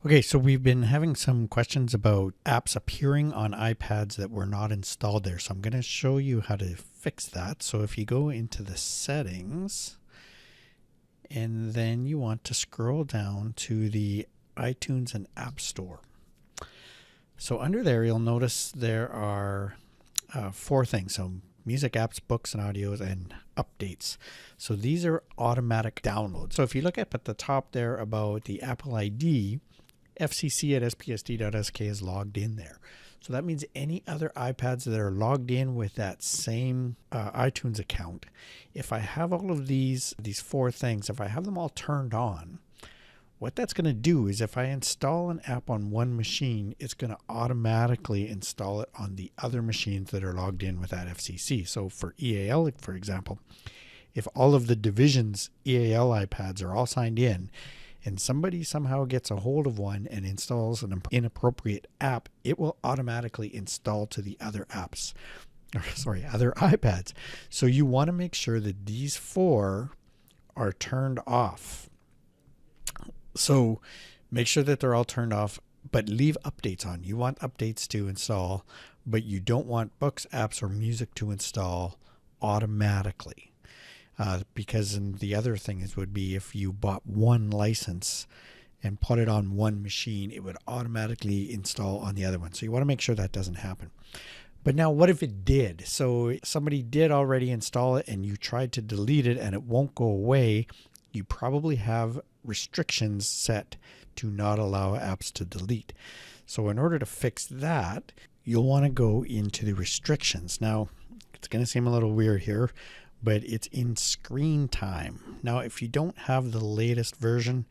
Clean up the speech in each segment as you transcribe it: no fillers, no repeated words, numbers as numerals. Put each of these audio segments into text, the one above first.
Okay, so we've been having some questions about apps appearing on iPads that were not installed there. So I'm going to show you how to fix that. So if you go into the settings and then you want to scroll down to the iTunes and App Store. So under there, you'll notice there are four things. So music, apps, books, and audios, and updates. So these are automatic downloads. So if you look up at the top there about the Apple ID, FCC at spsd.sk is logged in there. So that means any other iPads that are logged in with that same iTunes account, if I have all of these four things, if I have them all turned on, what that's going to do is if I install an app on one machine, it's going to automatically install it on the other machines that are logged in with that FCC. So for EAL, for example, if all of the division's EAL iPads are all signed in, and somebody somehow gets a hold of one and installs an inappropriate app, it will automatically install to the other apps, other iPads. So you want to make sure that these four are turned off. So make sure that they're all turned off, but leave updates on. You want updates to install, but you don't want books, apps, or music to install automatically. Because the other thing would be if you bought one license and put it on one machine, it would automatically install on the other one. So you want to make sure that doesn't happen. But now what if it did? So somebody did already install it and you tried to delete it and it won't go away. You probably have restrictions set to not allow apps to delete. So in order to fix that, you'll want to go into the restrictions. Now, it's going to seem a little weird here, but it's in screen time. Now, if you don't have the latest version,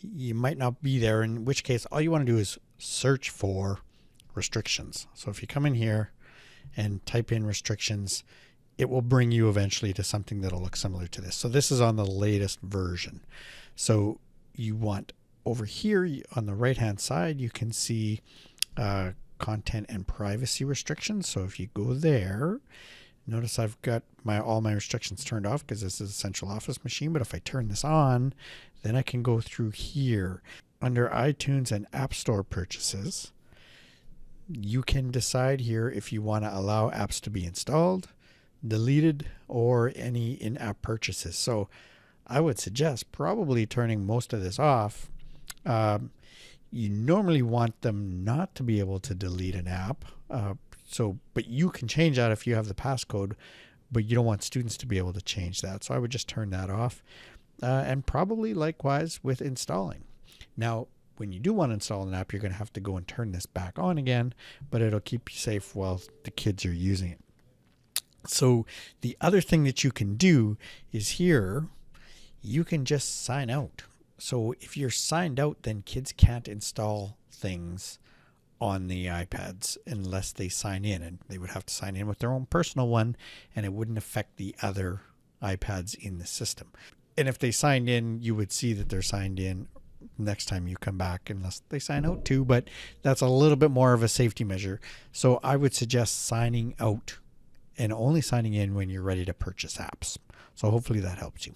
you might not be there, in which case all you want to do is search for restrictions. So if you come in here and type in restrictions, it will bring you eventually to something that'll look similar to this. So this is on the latest version. So you want over here on the right hand side, you can see content and privacy restrictions. So if you go there, notice I've got all my restrictions turned off because this is a central office machine. But if I turn this on, then I can go through here. Under iTunes and App Store purchases, you can decide here if you want to allow apps to be installed, deleted, or any in-app purchases. So I would suggest probably turning most of this off. You normally want them not to be able to delete an app. But you can change that if you have the passcode, but you don't want students to be able to change that. So I would just turn that off, and probably likewise with installing. Now, when you do want to install an app, you're going to have to go and turn this back on again, but it'll keep you safe while the kids are using it. So the other thing that you can do is here, you can just sign out. So if you're signed out, then kids can't install things on the iPads unless they sign in, and they would have to sign in with their own personal one, and it wouldn't affect the other iPads in the system. And if they signed in, you would see that they're signed in next time you come back, unless they sign out too, but that's a little bit more of a safety measure. So I would suggest signing out and only signing in when you're ready to purchase apps. So hopefully that helps you.